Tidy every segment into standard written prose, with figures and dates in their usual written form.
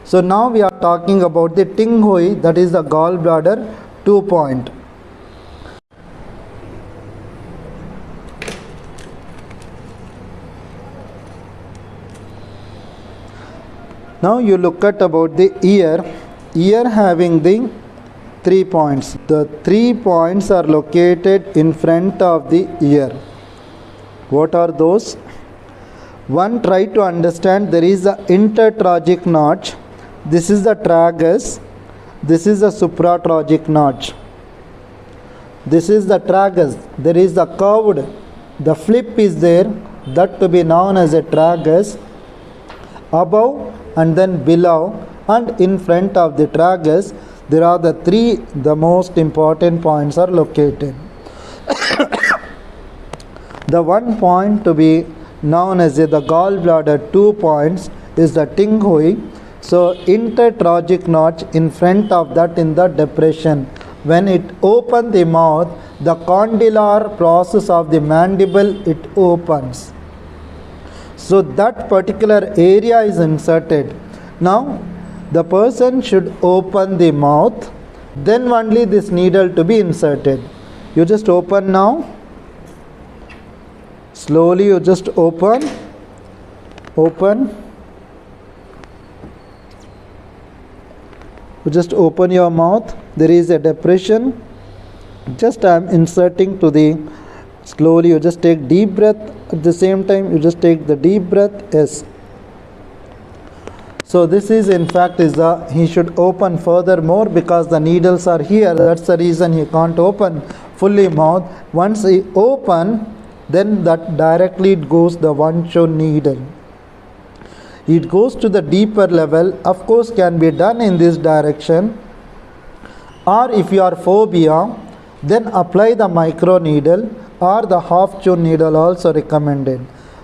So now we are talking about the Ting Hui, that is the gallbladder 2 point. Now you look at about the ear having the 3 points. The 3 points are located in front of the ear. What are those? One, try to understand there is a intertracheal notch. This is the tragus. This is the supratracheal notch. This is the tragus. There is the curved. The flip is there. That to be known as a tragus. Above and then below and in front of the tragus, there are the most important points are located. The one point to be known as the gallbladder 2 points is the Ting Hui. So intertracheal notch in front of that in the depression. When it opens the mouth, the condylar process of the mandible, it opens. So that particular area is inserted. Now the person should open the mouth, then only this needle to be inserted. You just open now. Slowly you just open. You just open your mouth. There is a depression. Just I am inserting to the, slowly you just take deep breath. At the same time you just take the deep breath. Yes. So this is in fact he should open furthermore because the needles are here. That's the reason he can't open fully mouth. Once he open, then that directly it goes the one shown needle. It goes to the deeper level. Of course can be done in this direction. Or if you are phobia, then apply the micro needle or the half tune needle also recommended.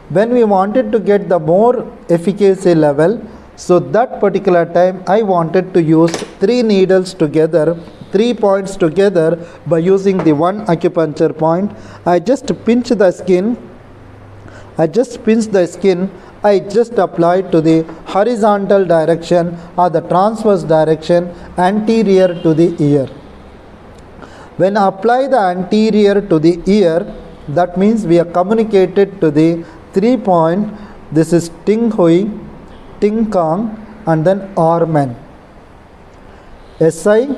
When we wanted to get the more efficacy level, so that particular time I wanted to use 3 needles together, 3 points together by using the one acupuncture point. I just pinch the skin. I just apply to the horizontal direction or the transverse direction anterior to the ear. When I apply the anterior to the ear, that means we are communicated to the 3 point. This is Ting Hui, Ting Kang and then Armen. SI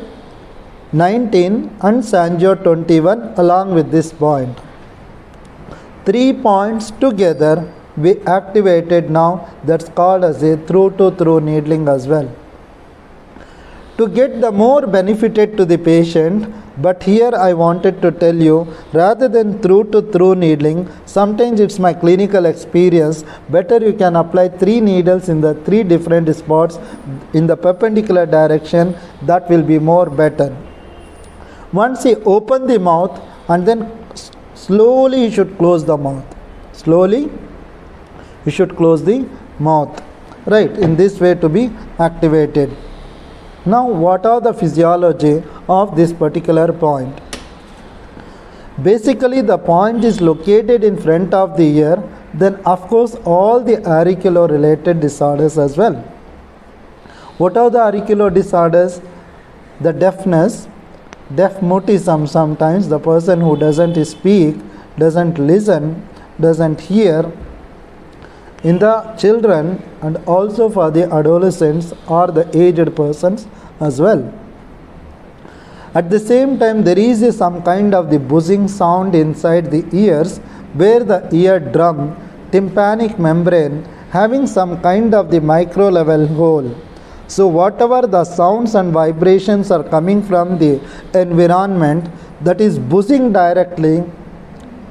19 and Sanjo 21 along with this point. 3 points together we activated now. That's called as a through-to-through needling as well. To get the more benefited to the patient, but here I wanted to tell you, rather than through-to-through needling, sometimes it's my clinical experience, better you can apply 3 needles in the 3 different spots in the perpendicular direction. That will be more better. Once you open the mouth and then slowly you should close the mouth. Slowly you should close the mouth. Right, in this way to be activated. Now what are the physiology of this particular point? Basically the point is located in front of the ear. Then of course all the auricular related disorders as well. What are the auricular disorders? The deafness, deaf mutism, sometimes the person who doesn't speak, doesn't listen, doesn't hear. In the children and also for the adolescents or the aged persons as well. At the same time there is some kind of the buzzing sound inside the ears where the eardrum, tympanic membrane having some kind of the micro level hole. So whatever the sounds and vibrations are coming from the environment, that is buzzing directly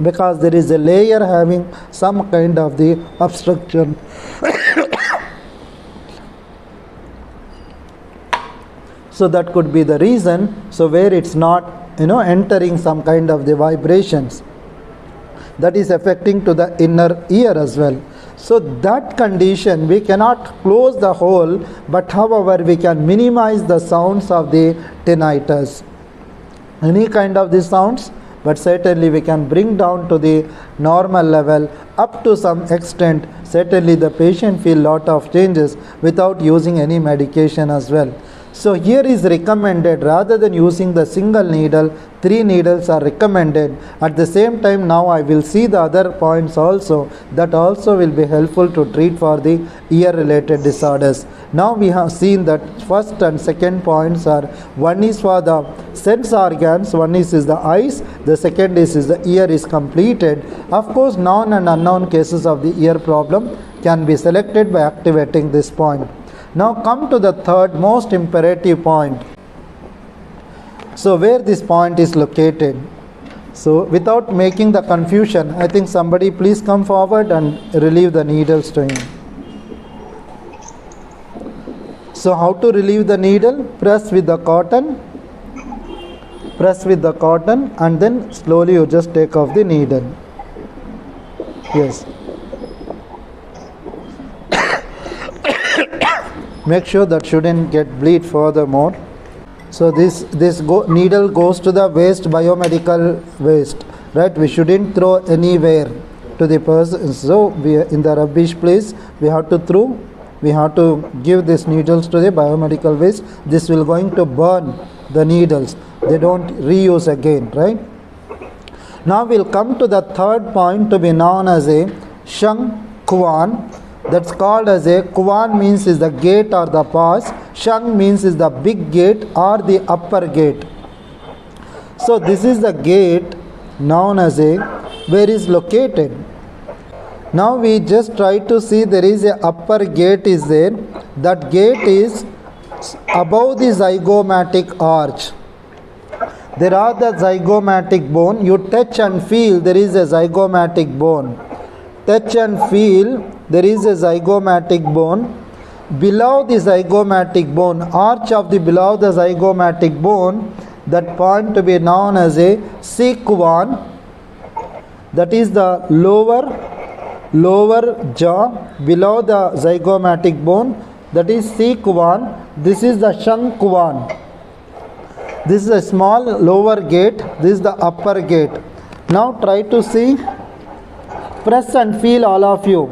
because there is a layer having some kind of the obstruction. So that could be the reason. So where it's not entering some kind of the vibrations, that is affecting to the inner ear as well. So that condition we cannot close the hole, but however we can minimize the sounds of the tinnitus. Any kind of the sounds but certainly we can bring down to the normal level up to some extent. Certainly the patient feel lot of changes without using any medication as well. So here is recommended, rather than using the single needle, 3 needles are recommended. At the same time, now I will see the other points also that also will be helpful to treat for the ear related disorders. Now we have seen that first and second points are, one is for the sense organs, one is the eyes, the second is the ear is completed. Of course, known and unknown cases of the ear problem can be selected by activating this point. Now come to the third most imperative point. So where this point is located. So without making the confusion, I think somebody please come forward and relieve the needles to him. So how to relieve the needle? Press with the cotton. Press with the cotton and then slowly you just take off the needle. Yes. Make sure that shouldn't get bleed furthermore. So this needle goes to the waste, biomedical waste, right? We shouldn't throw anywhere to the person. So we in the rubbish place we have to throw. We have to give these needles to the biomedical waste. This will going to burn the needles. They don't reuse again, right? Now we'll come to the third point to be known as a Shang Kuan. That's called as a Kuan, means is the gate or the pass. Shang means is the big gate or the upper gate. So this is the gate known as a, where is located. Now we just try to see there is a upper gate is there. That gate is above the zygomatic arch. There are the zygomatic bone. You touch and feel there is a zygomatic bone. Touch and feel there is a zygomatic bone. Below the zygomatic bone, arch of the below the zygomatic bone, that point to be known as a Sequan. That is the lower jaw below the zygomatic bone. That is Sequan. This is the Shangquan. This is a small lower gate. This is the upper gate. Now try to see. Press and feel all of you.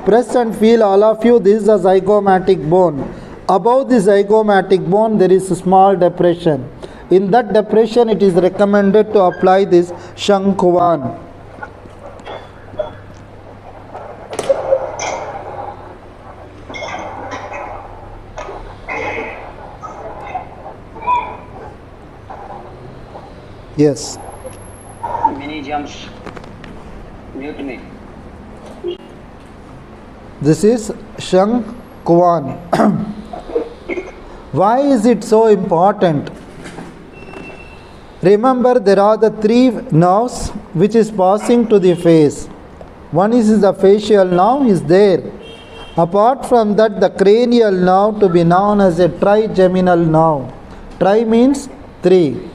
Press and feel all of you. This is the zygomatic bone. Above the zygomatic bone there is a small depression. In that depression it is recommended to apply this Shangquan. Yes. Many jumps. Mute me. This is Shangquan. Why is it so important? Remember, there are the 3 nerves which is passing to the face. One is the facial nerve is there. Apart from that, the cranial nerve to be known as a trigeminal nerve. Tri means 3.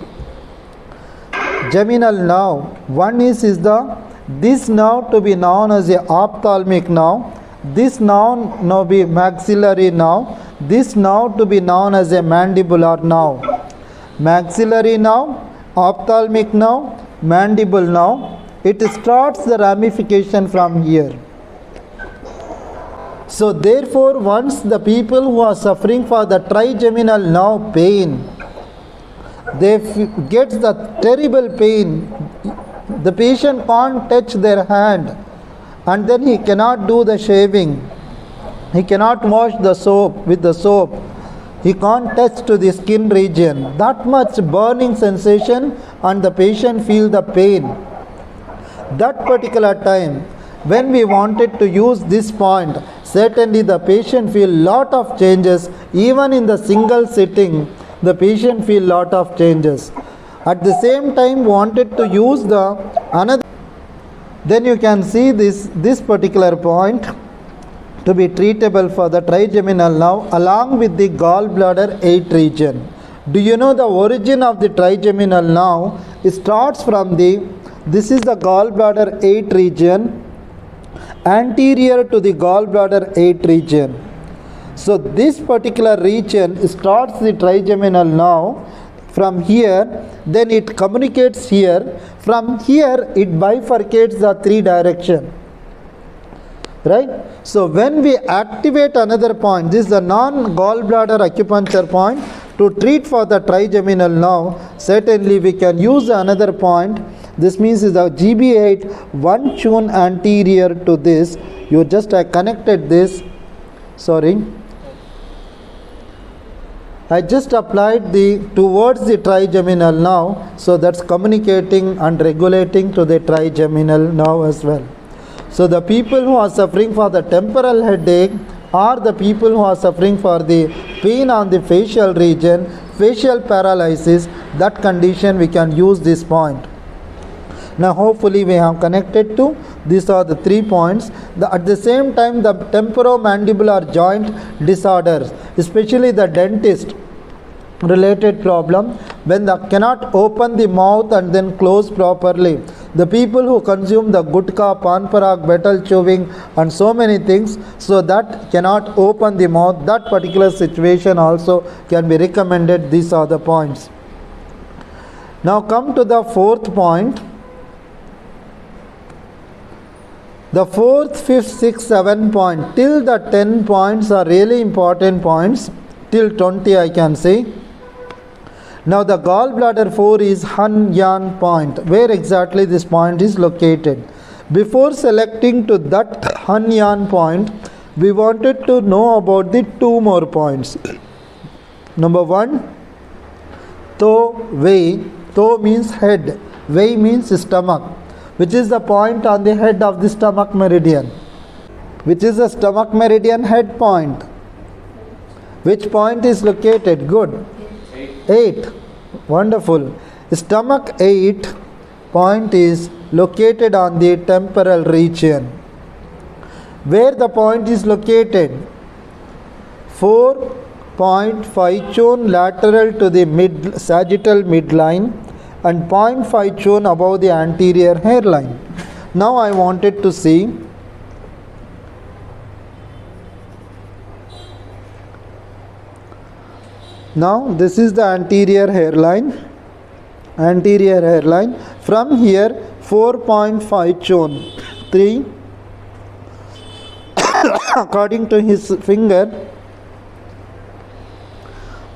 Geminal nerve. One is this nerve to be known as a ophthalmic nerve. This nerve now be maxillary nerve. This nerve to be known as a mandibular nerve. Maxillary nerve, ophthalmic nerve, mandible nerve. It starts the ramification from here. So therefore, once the people who are suffering for the trigeminal nerve pain, they get the terrible pain. The patient can't touch their hand, and then he cannot do the shaving. He cannot wash the soap with the soap. He can't touch to the skin region. That much burning sensation, and the patient feel the pain. That particular time, when we wanted to use this point, certainly the patient feel lot of changes. Even in the single sitting, the patient feel lot of changes. At the same time, wanted to use the another. Then you can see this particular point to be treatable for the trigeminal nerve along with the gallbladder 8 region. Do you know the origin of the trigeminal nerve? It starts from this is the gallbladder 8 region, anterior to the gallbladder 8 region. So this particular region starts the trigeminal nerve. from here, then it communicates here. From here, it bifurcates the three direction. Right? So when we activate another point, this is the non-gallbladder acupuncture point, to treat for the trigeminal nerve, certainly we can use another point. This means is the GB8 one tune anterior to this. You just connected this. Sorry. I just applied the towards the trigeminal nerve, so that's communicating and regulating to the trigeminal nerve as well. So the people who are suffering for the temporal headache, or the people who are suffering for the pain on the facial region, facial paralysis, that condition we can use this point. Now hopefully we have connected to, these are the 3 points. At the same time, the temporomandibular joint disorders, especially the dentist related problem, when they cannot open the mouth and then close properly. The people who consume the gutka, pan parak, betel chewing and so many things, so that cannot open the mouth, that particular situation also can be recommended. These are the points. Now come to the 4th point. The 4th, 5th, 6th, 7th point, till the 10 points are really important points, till 20 I can say. Now the gallbladder 4 is Hanyan point. Where exactly this point is located? Before selecting to that Hanyan point, we wanted to know about the 2 more points. Number 1, To Wei. To means head, Wei means stomach, which is the point on the head of the stomach meridian. Which is the stomach meridian head point? Which point is located? Good. 8. Wonderful. Stomach 8 point is located on the temporal region. Where the point is located? 4.5 chun lateral to the sagittal midline and 0.5 chun above the anterior hairline. Now I wanted to see now this is the anterior hairline. From here 4.5 chun, 3 according to his finger.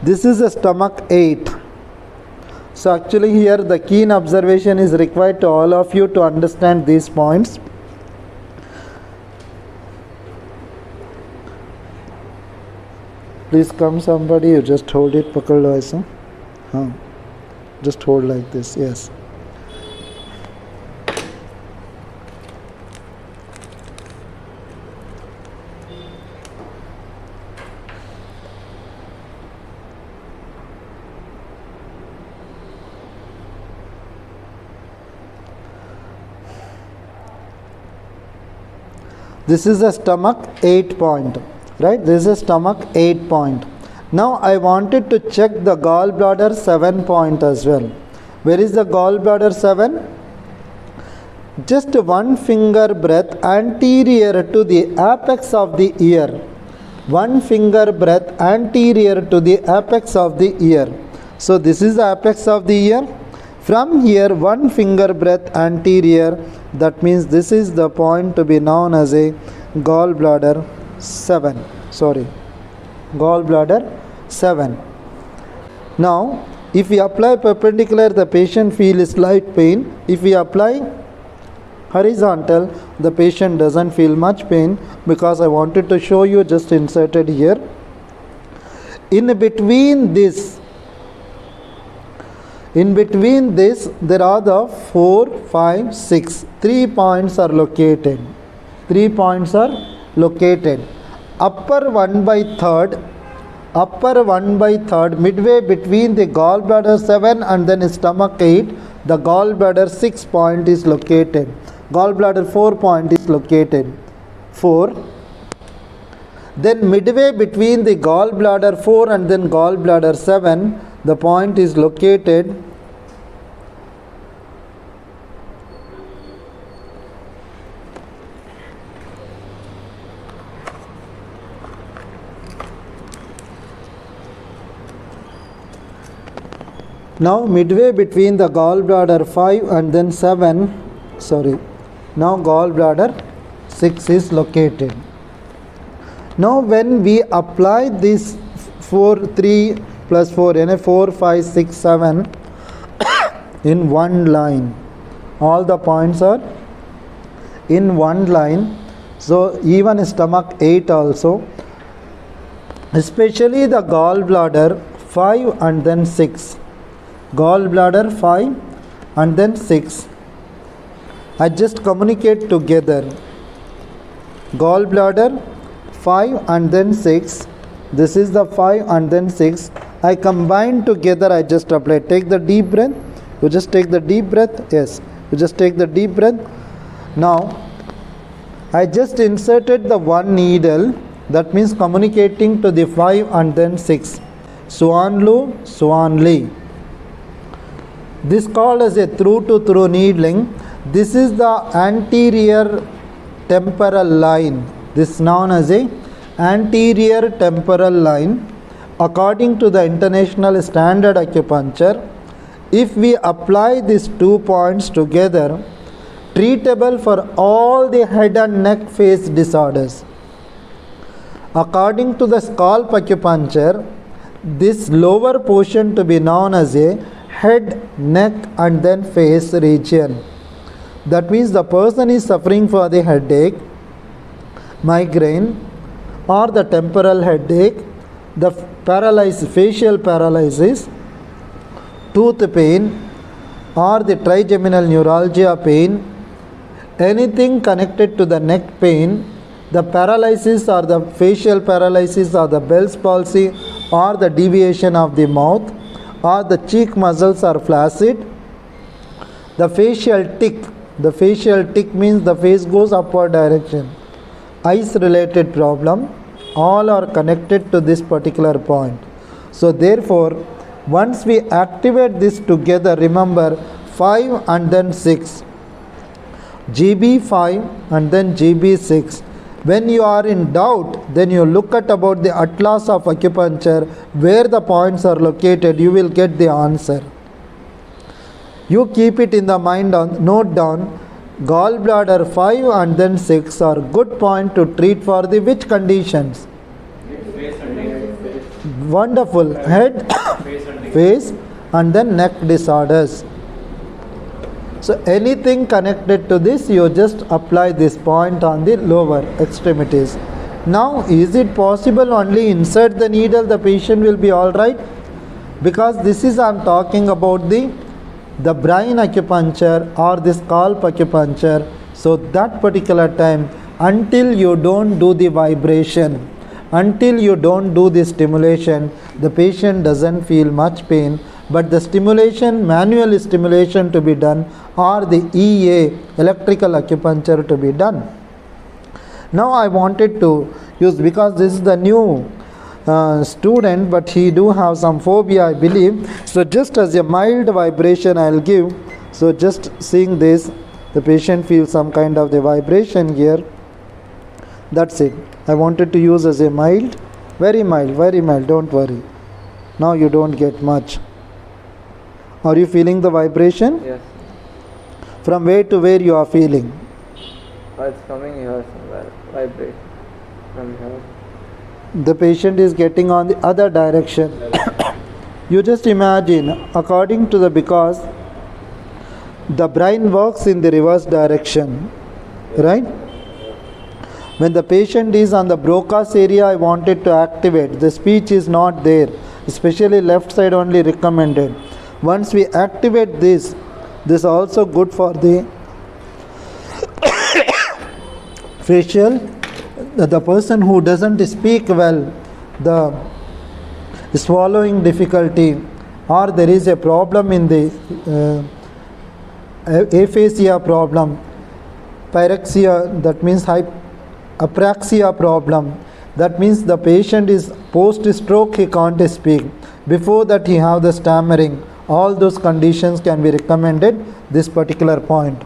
This is the stomach 8. So actually here the keen observation is required to all of you to understand these points. Please come somebody, you just hold it, pakad lo aisa. Just hold like this, yes. This is a stomach 8 point, right? This is a stomach 8 point. Now I wanted to check the gallbladder 7 point as well. Where is the gallbladder 7? Just 1 finger breadth anterior to the apex of the ear. 1 finger breadth anterior to the apex of the ear. So this is the apex of the ear. From here 1 finger breadth anterior, that means this is the point to be known as a gallbladder 7. Gallbladder 7. Now if we apply perpendicular, the patient feels slight pain. If we apply horizontal, the patient doesn't feel much pain, because I wanted to show you, just inserted here. In between this there are the 4, 5, 6. 3 points are located. 3 points are located. Upper 1/3, midway between the gallbladder 7 and then stomach 8, the gallbladder 6 point is located. Gallbladder 4 point is located. 4. Then midway between the gallbladder 4 and then gallbladder 7, the point is located Now midway between the gallbladder 5 and then 7, now gallbladder 6 is located. Now when we apply this 3 plus 4, 4, 5, 6, 7 in one line, all the points are in one line, so even stomach 8 also, especially the gallbladder 5 and then 6, gallbladder 5 and then 6, I just communicate together, gallbladder 5 and then 6, this is the 5 and then 6, I combine together, I just apply. Take the deep breath, you just take the deep breath, yes, you just take the deep breath. Now I just inserted the one needle, that means communicating to the 5 and then 6, Swanlu, Swanli. This called as a through-to-through needling. This is the anterior temporal line. This is known as a anterior temporal line. According to the international standard acupuncture, if we apply these 2 points together, treatable for all the head and neck face disorders. According to the scalp acupuncture, this lower portion to be known as a head, neck and then face region. That means the person is suffering for the headache, migraine or the temporal headache, the paralysis, facial paralysis, tooth pain or the trigeminal neuralgia pain, anything connected to the neck pain, the paralysis or the facial paralysis or the Bell's palsy or the deviation of the mouth or the cheek muscles are flaccid, the facial tick means the face goes upward direction, eyes related problem, all are connected to this particular point. So therefore, once we activate this together, remember 5 and then 6, GB5 and then GB6. When you are in doubt, then you look at about the atlas of acupuncture, where the points are located, you will get the answer. You keep it in the mind, note down, gallbladder 5 and then 6 are good point to treat for the which conditions? Wonderful. Head, face and then neck disorders. So anything connected to this, you just apply this point on the lower extremities. Now is it possible only insert the needle, the patient will be alright? Because this is, I am talking about the brain acupuncture or the scalp acupuncture. So that particular time, until you don't do the vibration, until you don't do the stimulation, the patient doesn't feel much pain. But the stimulation, manual stimulation to be done, or the EA, electrical acupuncture to be done. Now I wanted to use, because this is the new student, but he do have some phobia, I believe. So just as a mild vibration I will give. So just seeing this, the patient feels some kind of the vibration here. That's it. I wanted to use as a mild, very mild, don't worry. Now you don't get much. Are you feeling the vibration? Yes. From where to where you are feeling? It's coming here somewhere. Vibrate from here. The patient is getting on the other direction. You just imagine, according to because the brain works in the reverse direction, right? When the patient is on the Broca's area, I wanted to activate. The speech is not there, especially left side only recommended. Once we activate this is also good for the facial. The person who doesn't speak well, the swallowing difficulty, or there is a problem in the aphasia problem, pyrexia, that means apraxia problem, that means the patient is post-stroke, he can't speak. Before that he have the stammering. All those conditions can be recommended this particular point.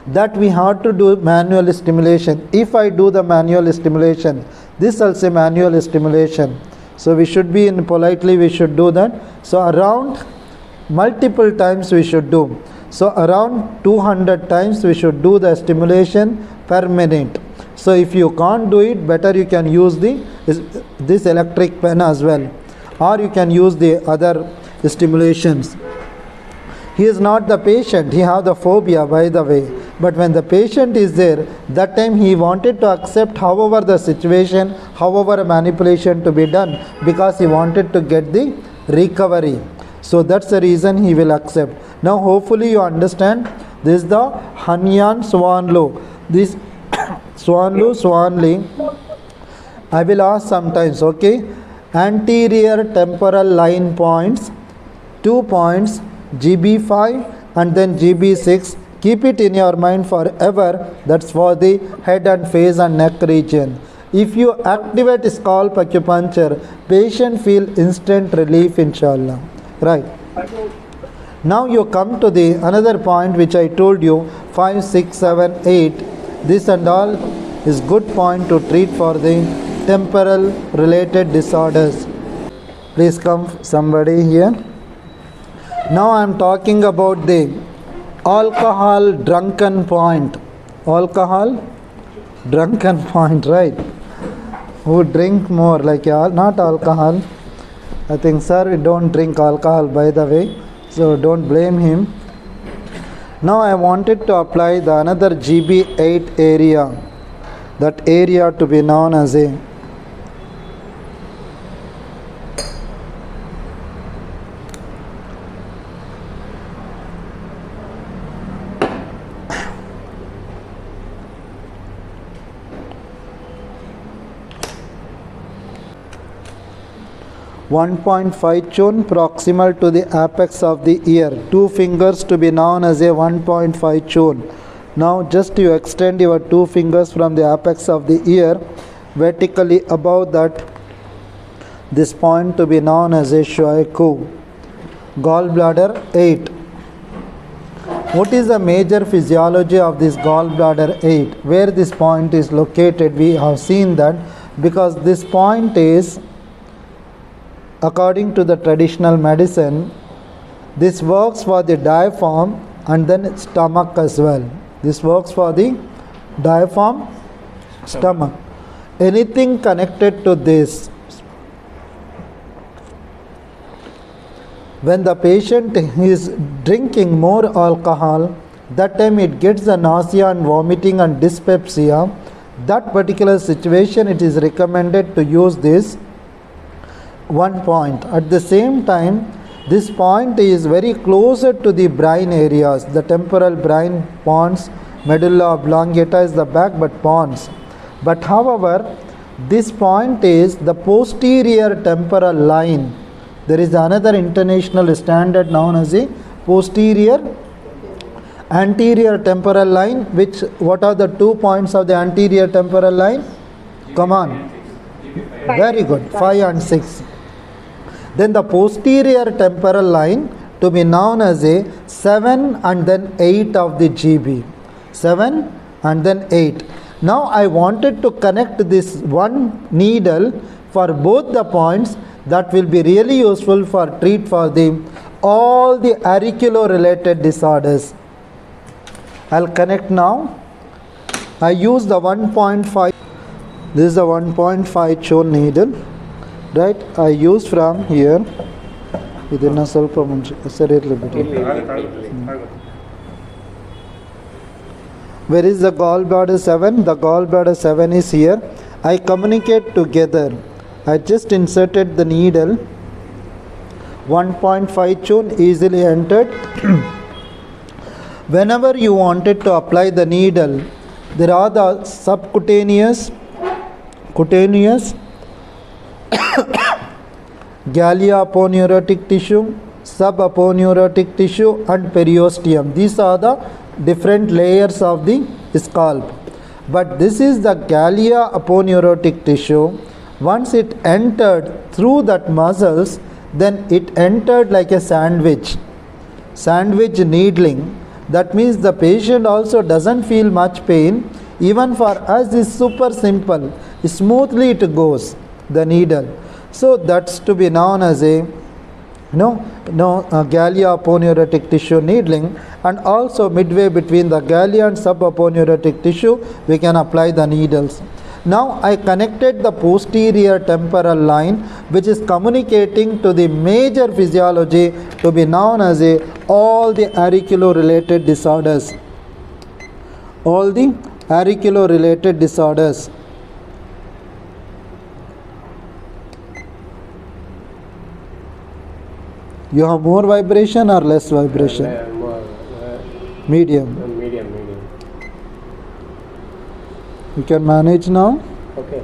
That we have to do manual stimulation. If I do the manual stimulation, this also manual stimulation. So we should be in politely, we should do that. So around multiple times we should do. So around 200 times we should do the stimulation per minute. So if you can't do it, better you can use this electric pen as well, or you can use the other stimulations. He is not the patient, he have the phobia, by the way. But when the patient is there, that time he wanted to accept however the situation, however a manipulation to be done, because he wanted to get the recovery. So that's the reason he will accept. Now hopefully you understand. This is the Hanyan Swanlo. This Swanli, I will ask sometimes, okay? Anterior temporal line points, 2 points, GB5 and then GB6. Keep it in your mind forever. That's for the head and face and neck region. If you activate scalp acupuncture, patient feel instant relief, inshallah. Right. Now you come to the another point which I told you, 5, 6, 7, 8. This and all is good point to treat for the temporal related disorders. Please come somebody here. Now I am talking about the alcohol drunken point. Alcohol drunken point, right? Who drink more, like not alcohol. I think sir, we don't drink alcohol, by the way, so don't blame him. Now I wanted to apply the another GB8 area, that area to be known as a .5 chun proximal to the apex of the ear. 2 fingers to be known as a 1.5 chun. Now just you extend your 2 fingers from the apex of the ear vertically above that. This point to be known as a Shuaiku. Gallbladder 8. What is the major physiology of this gallbladder 8? Where this point is located, we have seen that because this point is, according to the traditional medicine, this works for the diaphragm and then stomach as well. This works for the diaphragm, stomach. Anything connected to this, when the patient is drinking more alcohol, that time it gets the nausea and vomiting and dyspepsia. That particular situation, it is recommended to use this one point. At the same time, this point is very closer to the brain areas, the temporal brain pons, medulla oblongata is the back, but pons. But however, this point is the posterior temporal line. There is another international standard known as the posterior anterior temporal line. Which, what are the 2 points of the anterior temporal line? Come on. Very good. 5 and 6. Then the posterior temporal line to be known as a 7 and then 8 of the GB. 7 and then 8. Now I wanted to connect this one needle for both the points. That will be really useful for treat for the all the auricular related disorders. I'll connect now. I use the 1.5. This is the 1.5 chun needle. Right, I use from here. ಇದನ್ನ ಸ್ವಲ್ಪ ಮುಂಚೆ ಸರಿ ಇರಲಿ ಬಿಡಿ. Where is the gallbladder 7? The gallbladder 7 is here. I communicate together. I just inserted the needle. 1.5 chun easily entered. Whenever you wanted to apply the needle, there are the subcutaneous, cutaneous, Gallia aponeurotic tissue, subaponeurotic tissue and periosteum. These are the different layers of the scalp. But this is the Gallia aponeurotic tissue. Once it entered through that muscles, then it entered like a sandwich needling. That means the patient also doesn't feel much pain. Even for us is super simple. Smoothly it goes, the needle. So that's to be known as a gallia-aponeurotic tissue needling, and also midway between the gallia and subaponeurotic tissue we can apply the needles. Now I connected the posterior temporal line which is communicating to the major physiology to be known as all the auriculo-related disorders. All the auriculo-related disorders. You have more vibration or less vibration? Medium. Medium. You can manage now. Okay.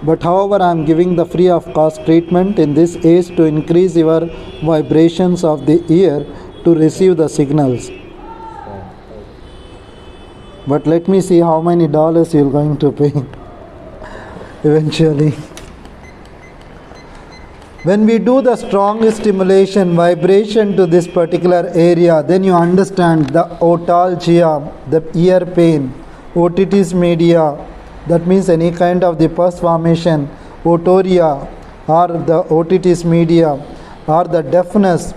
But however, I am giving the free of cost treatment in this age to increase your vibrations of the ear to receive the signals. But let me see how many dollars you are going to pay eventually. When we do the strong stimulation, vibration to this particular area, then you understand the otalgia, the ear pain, otitis media, that means any kind of the pus formation, otorrhea, or the otitis media, or the deafness,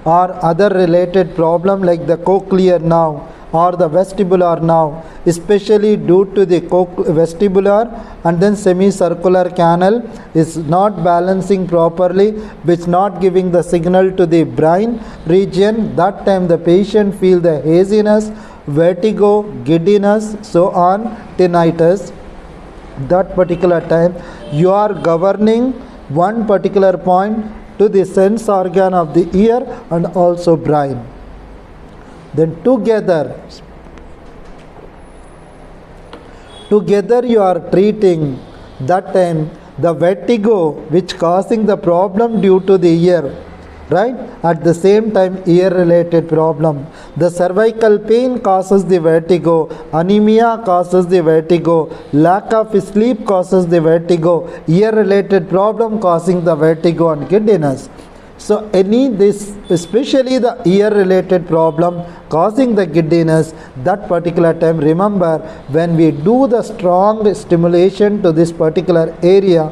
or other related problem like the cochlear nerve or the vestibular nerve, especially due to the vestibular and then semicircular canal is not balancing properly, which not giving the signal to the brain region. That time the patient feel the haziness, vertigo, giddiness, so on, tinnitus. That particular time you are governing one particular point to the sense organ of the ear and also brain. Then together you are treating that time the vertigo which causing the problem due to the ear, right? At the same time ear related problem. The cervical pain causes the vertigo, anemia causes the vertigo, lack of sleep causes the vertigo, ear related problem causing the vertigo and giddiness. So especially the ear related problem causing the giddiness, that particular time, remember, when we do the strong stimulation to this particular area,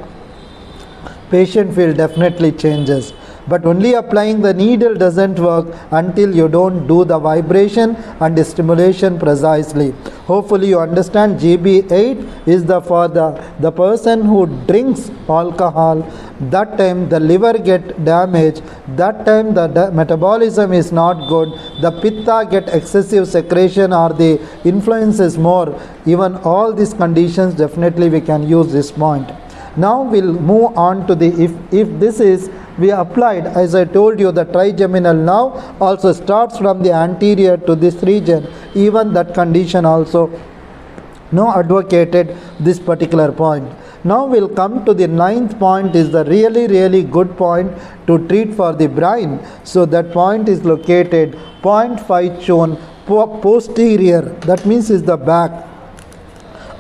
patient feel definitely changes. But only applying the needle doesn't work until you don't do the vibration and the stimulation precisely. Hopefully you understand GB8 is for the person who drinks alcohol. That time the liver get damaged. That time the metabolism is not good. The pitta get excessive secretion or the influence is more. Even all these conditions, definitely we can use this point. Now we'll move on to the if this is we applied, as I told you, the trigeminal nerve also starts from the anterior to this region. Even that condition also advocated this particular point. Now we'll come to the 9th point, is the really good point to treat for the brain. So that point is located 0.5 chone posterior, that means is the back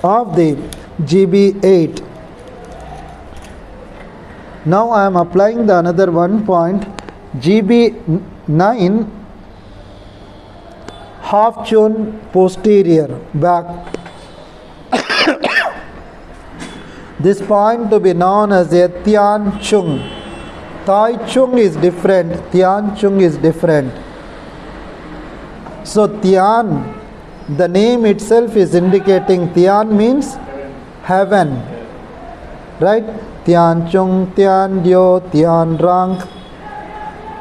of the GB8. Now I am applying the another 1 point, GB9 half chone posterior back. This point to be known as a Tian Chung. Tai Chung is different, Tian Chung is different. So Tian, the name itself is indicating, Tian means heaven, right? Tian Chung, Tian Liu, Tian Rang,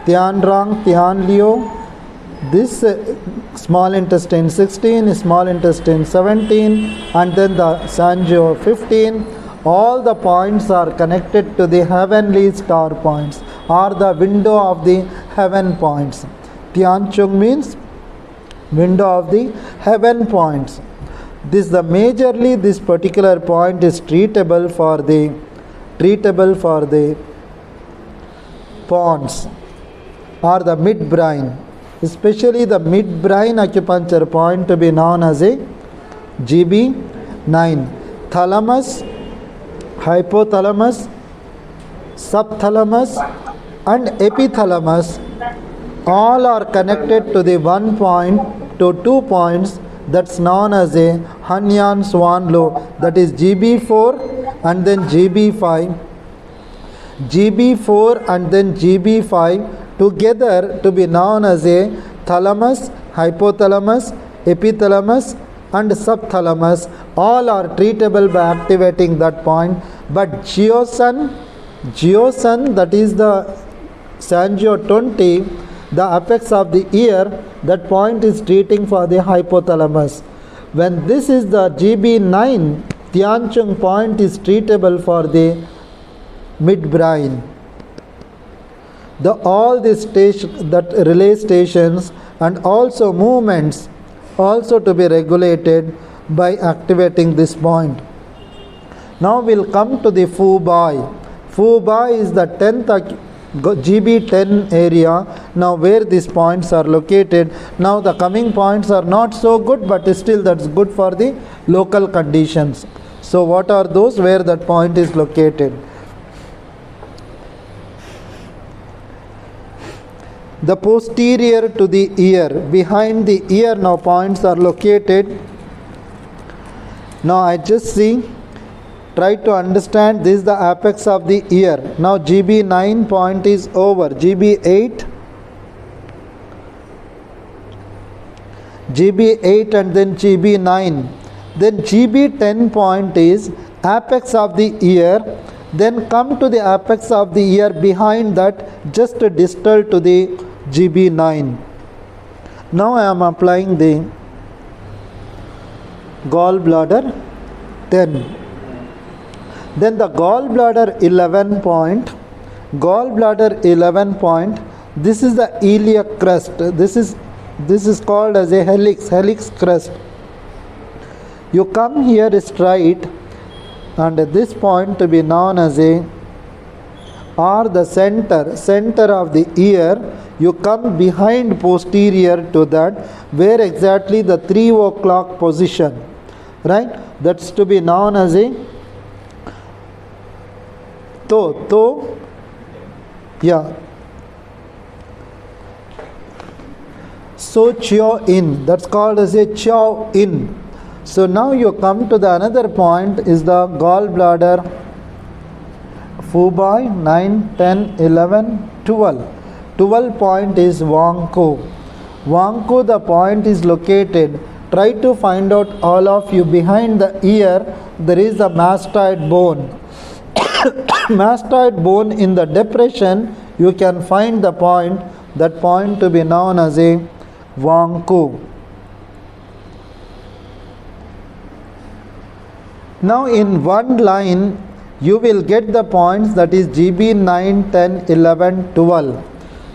Tian Rang, Tian Liu. This small intestine 16, small intestine 17, and then the Sanjiao 15. All the points are connected to the heavenly star points, or the window of the heaven points. Tian Chung means window of the heaven points. This particular point is treatable for the pons or the midbrain, especially the midbrain acupuncture point to be known as a GB9. Thalamus, hypothalamus, subthalamus and epithalamus all are connected to the 1 point to 2 points that's known as a Hanyan Swan Low, that is GB4 and then GB5. GB4 and then GB5 together to be known as a thalamus, hypothalamus, epithalamus and subthalamus. All are treatable by activating that point. But geosun, that is the Sanjo 20, the apex of the ear, that point is treating for the hypothalamus. When this is the GB9, Tianchung point is treatable for the midbrain. All these that relay stations and also movements also to be regulated by activating this point. Now we'll come to the Fu Bai. Fu Bai is the 10th GB10 area, now where these points are located. Now the coming points are not so good, but still that's good for the local conditions. So what are those where that point is located? The posterior to the ear, behind the ear now points are located. Now I just see, try to understand, this is the apex of the ear. Now GB9 point is over, GB8 and then GB9. Then GB10 point is apex of the ear. Then come to the apex of the ear, behind that just distal to the GB9. Now I am applying the gallbladder 10. Then the gallbladder 11 point, this is the iliac crest. This is called as a helix crest. You come here straight, and this point to be known as the center of the ear. You come behind posterior to that, where exactly the 3 o'clock position, right? That's to be known as a yeah. So Chio in, that's called as a Chio in. So now you come to the another point is the gallbladder Fu Bai 9, 10, 11, 12. 12 point is Wangko. Wangko, the point is located. Try to find out, all of you, behind the ear there is a mastoid bone. Mastoid bone in the depression, you can find the point, that point to be known as a Wangko. Now in one line you will get the points, that is GB 9, 10, 11, 12.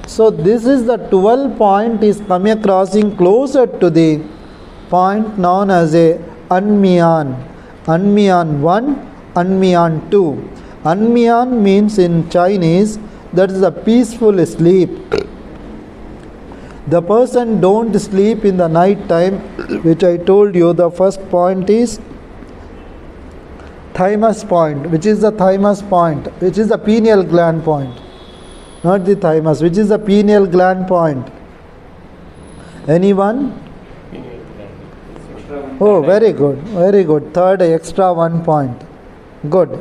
So this is the 12 point is coming crossing closer to the point known as a Anmian. Anmian 1, Anmian 2. Anmian means in Chinese, that is a peaceful sleep. The person don't sleep in the night time, which I told you. The first point is thymus point, which is the thymus point, which is the pineal gland point, not the thymus, which is the pineal gland point. Anyone? Oh, very good, very good. Third, extra 1 point. Good.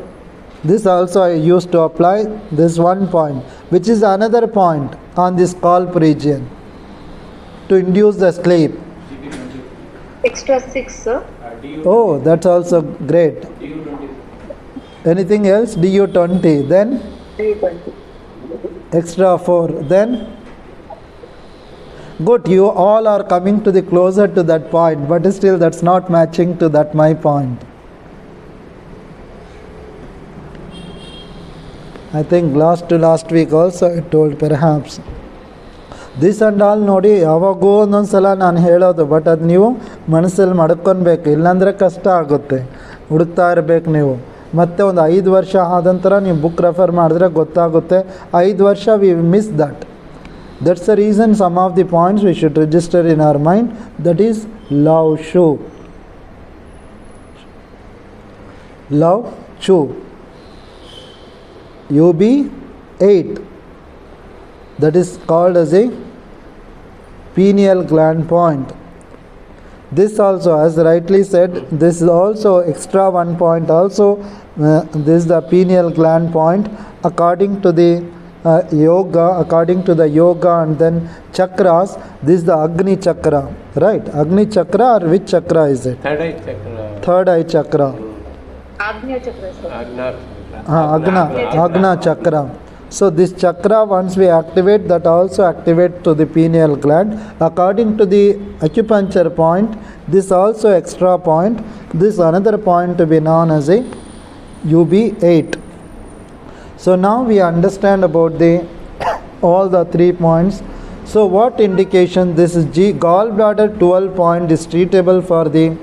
This also I used to apply, this 1 point, which is another point on the scalp region to induce the sleep. Extra 6, sir. Oh, that's also great. Anything else? DU20. Then? DU20. Extra 4. Then? Good. You all are coming to the closer to that point, but still that's not matching to that my point. I think last week also I told perhaps. This and all ನೋಡಿ ಯಾವಾಗೋ ಒಂದೊಂದು ಸಲ ನಾನು ಹೇಳೋದು, but ಅದು ನೀವು ಮನಸ್ಸಲ್ಲಿ ಮಡ್ಕೊಬೇಕು, ಇಲ್ಲಾಂದರೆ ಕಷ್ಟ ಆಗುತ್ತೆ, ಹುಡುಕ್ತಾ ಇರಬೇಕು ನೀವು. ಮತ್ತು ಒಂದು 5 ವರ್ಷ ಆದ ನಂತರ ನೀವು ಬುಕ್ ರೆಫರ್ ಮಾಡಿದ್ರೆ ಗೊತ್ತಾಗುತ್ತೆ. 5 ವರ್ಷ we miss that. That's the reason some of the points we should register in our mind. That is love shoe, love shoe, UB8. That is called as a pineal gland point. This also, as rightly said, this is also extra one point also. This is the pineal gland point according to the yoga, according to the yoga and then chakras. This is the Agni chakra, right? Agni chakra, or which chakra is it? Third eye chakra. Third eye chakra. Agnya chakra, sir. Agna chakra. So this chakra, once we activate, that also activate to the pineal gland. According to the acupuncture point, this also extra point. This another point to be known as a UB8. So now we understand about the all the 3 points. So what indication? This is G gallbladder 12 point is treatable for the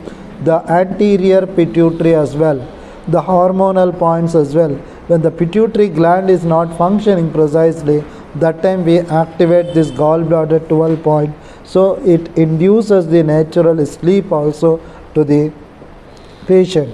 anterior pituitary as well, the hormonal points as well. When the pituitary gland is not functioning precisely, that time we activate this gallbladder 12 point. So it induces the natural sleep also to the patient.